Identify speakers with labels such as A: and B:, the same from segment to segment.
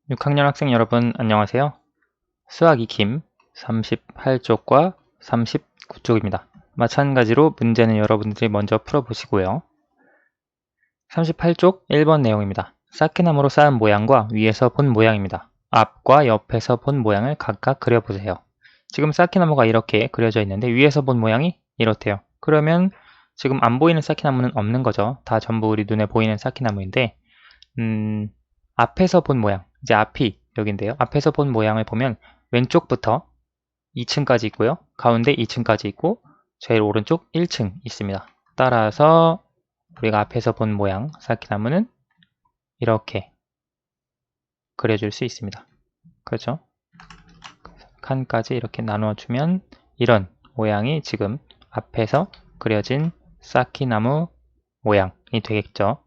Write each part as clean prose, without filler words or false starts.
A: 6학년 학생 여러분 안녕하세요. 수학 익힘 38쪽과 39쪽입니다. 마찬가지로 문제는 여러분들이 먼저 풀어보시고요. 38쪽 1번 내용입니다. 쌓기나무로 쌓은 모양과 위에서 본 모양입니다. 앞과 옆에서 본 모양을 각각 그려보세요. 지금 쌓기나무가 이렇게 그려져 있는데 위에서 본 모양이 이렇대요. 그러면 지금 안 보이는 쌓기나무는 없는 거죠. 다 전부 우리 눈에 보이는 쌓기나무인데 앞에서 본 모양, 이제 앞이 여기인데요. 앞에서 본 모양을 보면 왼쪽부터 2층까지 있고요. 가운데 2층까지 있고 제일 오른쪽 1층 있습니다. 따라서 우리가 앞에서 본 모양, 쌓기나무는 이렇게 그려줄 수 있습니다. 그렇죠? 칸까지 이렇게 나누어주면 이런 모양이 지금 앞에서 그려진 쌓기나무 모양이 되겠죠.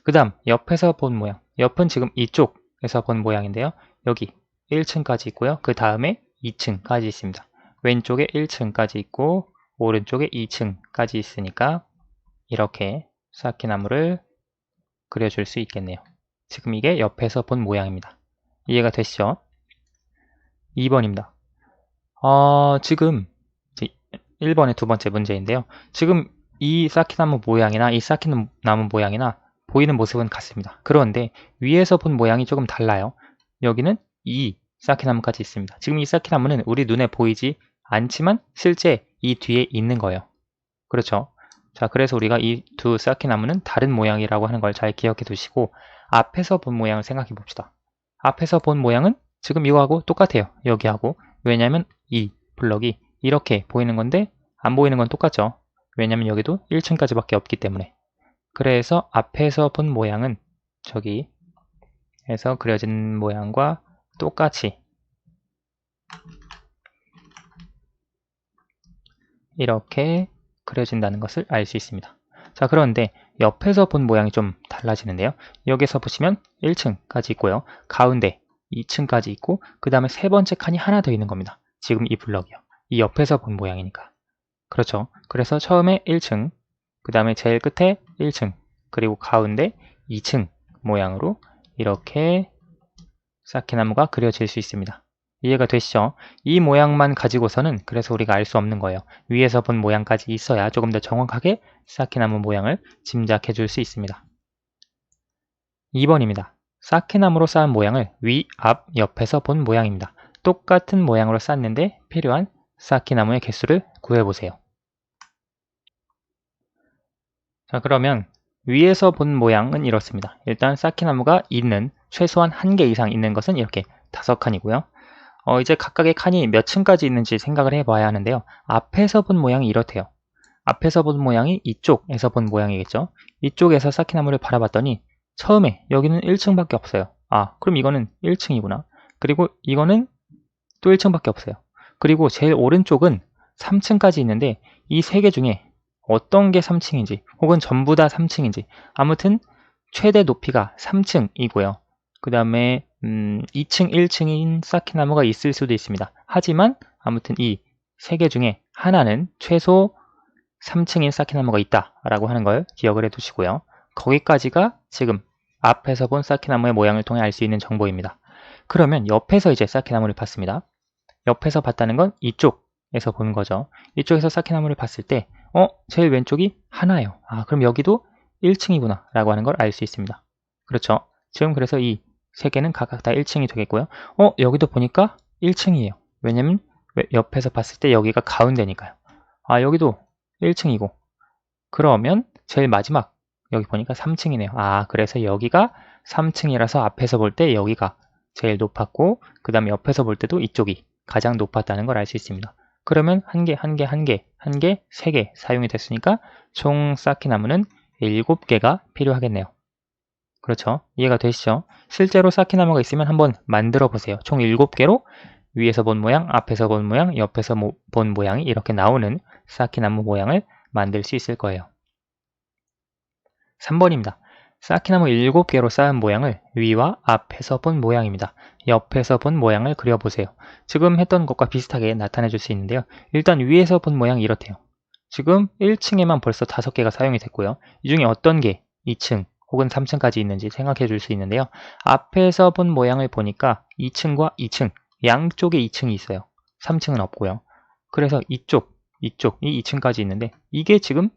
A: 그 다음 옆에서 본 모양, 옆은 지금 이쪽에서 본 모양인데요. 여기 1층까지 있고요. 그 다음에 2층까지 있습니다. 왼쪽에 1층까지 있고 오른쪽에 2층까지 있으니까 이렇게 쌓기나무를 그려줄 수 있겠네요. 지금 이게 옆에서 본 모양입니다. 이해가 되시죠? 2번입니다. 지금 1번의 두 번째 문제인데요. 지금 이 쌓기나무 모양이나 이 쌓기나무 모양이나 보이는 모습은 같습니다. 그런데 위에서 본 모양이 조금 달라요. 여기는 이 쌓기나무까지 있습니다. 지금 이 쌓기나무는 우리 눈에 보이지 않지만 실제 이 뒤에 있는 거예요. 그렇죠? 자, 그래서 우리가 이 두 쌓기나무는 다른 모양이라고 하는 걸 잘 기억해 두시고 앞에서 본 모양을 생각해 봅시다. 앞에서 본 모양은 지금 이거하고 똑같아요. 여기하고. 왜냐하면 이 블럭이 이렇게 보이는 건데 안 보이는 건 똑같죠. 왜냐하면 여기도 1층까지밖에 없기 때문에. 그래서 앞에서 본 모양은 저기에서 그려진 모양과 똑같이 이렇게 그려진다는 것을 알 수 있습니다. 자, 그런데 옆에서 본 모양이 좀 달라지는데요. 여기서 보시면 1층까지 있고요. 가운데 2층까지 있고 그 다음에 세 번째 칸이 하나 더 있는 겁니다. 지금 이 블럭이요. 이 옆에서 본 모양이니까. 그렇죠. 그래서 처음에 1층, 그 다음에 제일 끝에 1층, 그리고 가운데 2층 모양으로 이렇게 쌓기나무가 그려질 수 있습니다. 이해가 되시죠? 이 모양만 가지고서는 그래서 우리가 알 수 없는 거예요. 위에서 본 모양까지 있어야 조금 더 정확하게 쌓기나무 모양을 짐작해 줄 수 있습니다. 2번입니다. 쌓기나무로 쌓은 모양을 위, 앞, 옆에서 본 모양입니다. 똑같은 모양으로 쌓는데 필요한 쌓기나무의 개수를 구해보세요. 자, 그러면 위에서 본 모양은 이렇습니다. 일단 쌓기나무가 있는 최소한 1개 이상 있는 것은 이렇게 5칸이고요. 이제 각각의 칸이 몇 층까지 있는지 생각을 해봐야 하는데요. 앞에서 본 모양이 이렇대요. 앞에서 본 모양이 이쪽에서 본 모양이겠죠. 이쪽에서 쌓기나무를 바라봤더니 처음에 여기는 1층밖에 없어요. 아, 그럼 이거는 1층이구나. 그리고 이거는 또 1층밖에 없어요. 그리고 제일 오른쪽은 3층까지 있는데 이 세 개 중에 어떤 게 3층인지 혹은 전부 다 3층인지 아무튼 최대 높이가 3층이고요. 그 다음에 2층, 1층인 쌓기나무가 있을 수도 있습니다. 하지만 아무튼 이 세 개 중에 하나는 최소 3층인 쌓기나무가 있다라고 하는 걸 기억을 해 두시고요. 거기까지가 지금 앞에서 본 쌓기나무의 모양을 통해 알 수 있는 정보입니다. 그러면 옆에서 이제 쌓기나무를 봤습니다. 옆에서 봤다는 건 이쪽에서 본 거죠. 이쪽에서 쌓기나무를 봤을 때 제일 왼쪽이 하나예요. 아, 그럼 여기도 1층이구나 라고 하는 걸 알 수 있습니다. 그렇죠. 지금 그래서 이 세 개는 각각 다 1층이 되겠고요. 여기도 보니까 1층이에요. 왜냐면 옆에서 봤을 때 여기가 가운데니까요. 아, 여기도 1층이고 그러면 제일 마지막 여기 보니까 3층이네요. 아, 그래서 여기가 3층이라서 앞에서 볼 때 여기가 제일 높았고 그 다음에 옆에서 볼 때도 이쪽이 가장 높았다는 걸 알 수 있습니다. 그러면 한 개, 한 개, 한 개, 한 개, 3개 사용이 됐으니까 총 쌓기나무는 7개가 필요하겠네요. 그렇죠? 이해가 되시죠? 실제로 쌓기나무가 있으면 한번 만들어 보세요. 총 7개로 위에서 본 모양, 앞에서 본 모양, 옆에서 본 모양이 이렇게 나오는 쌓기나무 모양을 만들 수 있을 거예요. 3번입니다. 쌓기나무 7개로 쌓은 모양을 위와 앞에서 본 모양입니다. 옆에서 본 모양을 그려보세요. 지금 했던 것과 비슷하게 나타내 줄 수 있는데요. 일단 위에서 본 모양이 이렇대요. 지금 1층에만 벌써 5개가 사용이 됐고요. 이 중에 어떤 게 2층, 혹은 3층까지 있는지 생각해 줄 수 있는데요. 앞에서 본 모양을 보니까 2층과 2층, 양쪽에 2층이 있어요. 3층은 없고요. 그래서 이쪽이 2층까지 있는데 이게 지금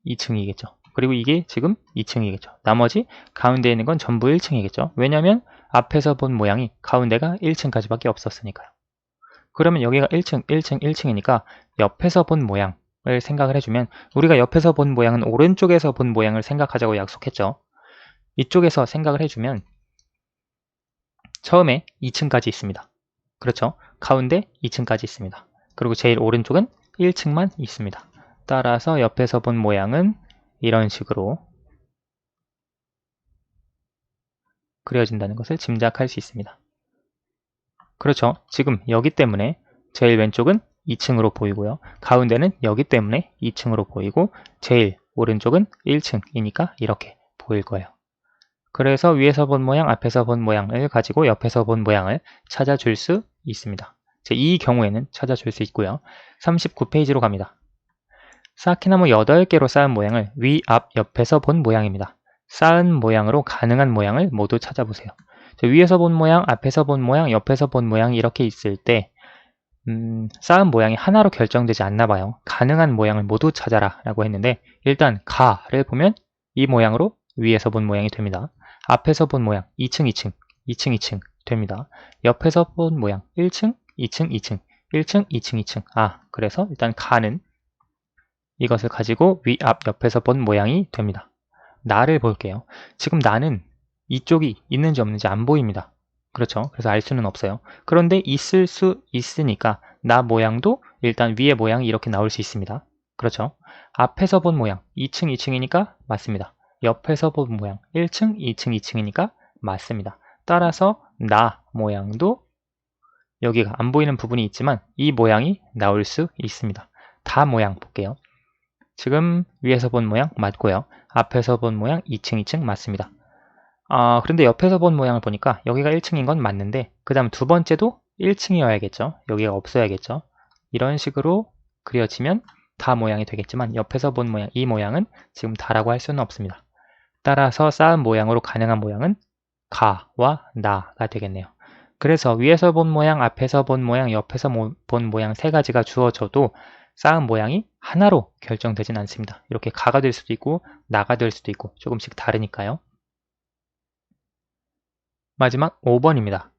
A: 2층이겠죠. 그리고 이게 지금 2층이겠죠. 나머지 가운데 있는 건 전부 1층이겠죠. 왜냐하면 앞에서 본 모양이 가운데가 1층까지밖에 없었으니까요. 그러면 여기가 1층, 1층, 1층이니까 옆에서 본 모양을 생각을 해주면 우리가 옆에서 본 모양은 오른쪽에서 본 모양을 생각하자고 약속했죠. 이쪽에서 생각을 해주면 처음에 2층까지 있습니다. 그렇죠? 가운데 2층까지 있습니다. 그리고 제일 오른쪽은 1층만 있습니다. 따라서 옆에서 본 모양은 이런 식으로 그려진다는 것을 짐작할 수 있습니다. 그렇죠. 지금 여기 때문에 제일 왼쪽은 2층으로 보이고요. 가운데는 여기 때문에 2층으로 보이고 제일 오른쪽은 1층이니까 이렇게 보일 거예요. 그래서 위에서 본 모양, 앞에서 본 모양을 가지고 옆에서 본 모양을 찾아줄 수 있습니다. 이 경우에는 찾아줄 수 있고요. 39페이지로 갑니다. 쌓기나무 8개로 쌓은 모양을 위, 앞, 옆에서 본 모양입니다. 쌓은 모양으로 가능한 모양을 모두 찾아보세요. 위에서 본 모양, 앞에서 본 모양, 옆에서 본 모양이 이렇게 있을 때 쌓은 모양이 하나로 결정되지 않나 봐요. 가능한 모양을 모두 찾아라 라고 했는데 일단 가를 보면 이 모양으로 위에서 본 모양이 됩니다. 앞에서 본 모양 2층, 2층, 2층, 2층 됩니다. 옆에서 본 모양 1층, 2층, 2층, 1층, 2층, 2층. 그래서 일단 가는 이것을 가지고 위, 앞, 옆에서 본 모양이 됩니다. 나를 볼게요. 지금 나는 이쪽이 있는지 없는지 안 보입니다. 그렇죠? 그래서 알 수는 없어요. 그런데 있을 수 있으니까 나 모양도 일단 위의 모양이 이렇게 나올 수 있습니다. 그렇죠? 앞에서 본 모양 2층, 2층이니까 맞습니다. 옆에서 본 모양 1층, 2층, 2층이니까 맞습니다. 따라서 나 모양도 여기가 안 보이는 부분이 있지만 이 모양이 나올 수 있습니다. 다 모양 볼게요. 지금 위에서 본 모양 맞고요. 앞에서 본 모양 2층, 2층 맞습니다. 그런데 옆에서 본 모양을 보니까 여기가 1층인 건 맞는데 그 다음 두 번째도 1층이어야겠죠. 여기가 없어야겠죠. 이런 식으로 그려지면 다 모양이 되겠지만 옆에서 본 모양, 이 모양은 지금 다라고 할 수는 없습니다. 따라서 쌓은 모양으로 가능한 모양은 가와 나가 되겠네요. 그래서 위에서 본 모양, 앞에서 본 모양, 옆에서 본 모양 세 가지가 주어져도 쌓은 모양이 하나로 결정되진 않습니다. 이렇게 가가 될 수도 있고 나가 될 수도 있고 조금씩 다르니까요. 마지막 5번입니다.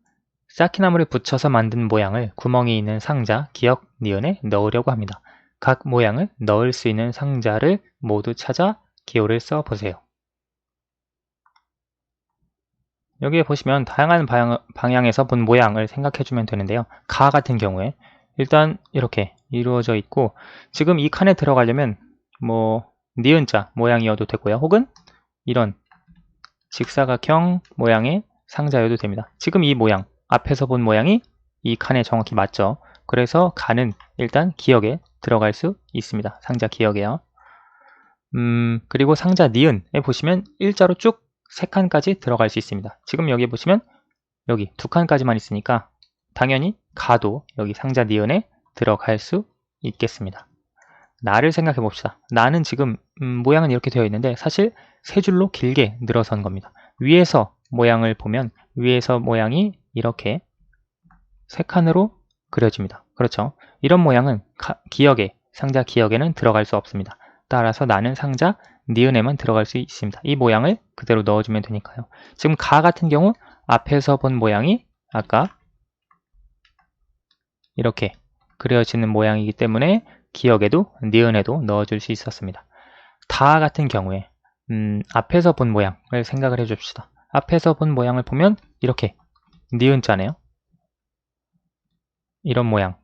A: 쌓기나무를 붙여서 만든 모양을 구멍이 있는 상자, 기역, 니은에 넣으려고 합니다. 각 모양을 넣을 수 있는 상자를 모두 찾아 기호를 써보세요. 여기에 보시면 다양한 방향에서 본 모양을 생각해주면 되는데요. 가 같은 경우에 일단 이렇게 이루어져 있고 지금 이 칸에 들어가려면 니은자 모양이어도 되고요. 혹은 이런 직사각형 모양의 상자여도 됩니다. 지금 이 모양, 앞에서 본 모양이 이 칸에 정확히 맞죠. 그래서 가는 일단 기역에 들어갈 수 있습니다. 상자 기역에요. 그리고 상자 니은에 보시면 일자로 쭉 3칸까지 들어갈 수 있습니다. 지금 여기 보시면 여기 2칸까지만 있으니까 당연히 가도 여기 상자 니은에 들어갈 수 있겠습니다. 나를 생각해 봅시다. 나는 지금 모양은 이렇게 되어 있는데 사실 세 줄로 길게 늘어선 겁니다. 위에서 모양을 보면 위에서 모양이 이렇게 3칸으로 그려집니다. 그렇죠? 이런 모양은 기역에, 상자 기역에는 들어갈 수 없습니다. 따라서 나는 상자 니은에만 들어갈 수 있습니다. 이 모양을 그대로 넣어주면 되니까요. 지금 가 같은 경우 앞에서 본 모양이 아까 이렇게 그려지는 모양이기 때문에 기역에도 니은에도 넣어줄 수 있었습니다. 다 같은 경우에 앞에서 본 모양을 생각을 해줍시다. 앞에서 본 모양을 보면 이렇게 니은자네요. 이런 모양.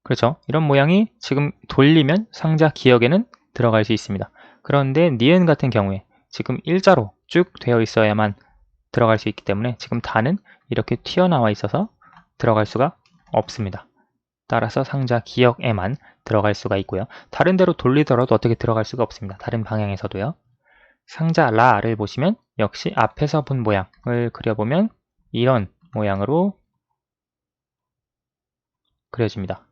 A: 그렇죠? 이런 모양이 지금 돌리면 상자 기역에는 들어갈 수 있습니다. 그런데 니은 같은 경우에 지금 일자로 쭉 되어 있어야만 들어갈 수 있기 때문에 지금 다는 이렇게 튀어나와 있어서 들어갈 수가 없습니다. 따라서 상자 기역에만 들어갈 수가 있고요. 다른 데로 돌리더라도 어떻게 들어갈 수가 없습니다. 다른 방향에서도요. 상자 라를 보시면 역시 앞에서 본 모양을 그려보면 이런 모양으로 그려집니다.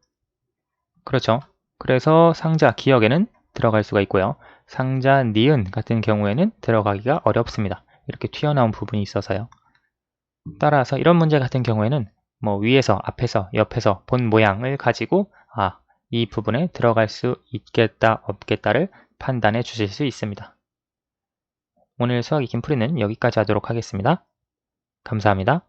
A: 그렇죠. 그래서 상자 기역에는 들어갈 수가 있고요. 상자, 니은 같은 경우에는 들어가기가 어렵습니다. 이렇게 튀어나온 부분이 있어서요. 따라서 이런 문제 같은 경우에는 뭐 위에서, 앞에서, 옆에서 본 모양을 가지고 이 부분에 들어갈 수 있겠다, 없겠다를 판단해 주실 수 있습니다. 오늘 수학 익힌 풀이는 여기까지 하도록 하겠습니다. 감사합니다.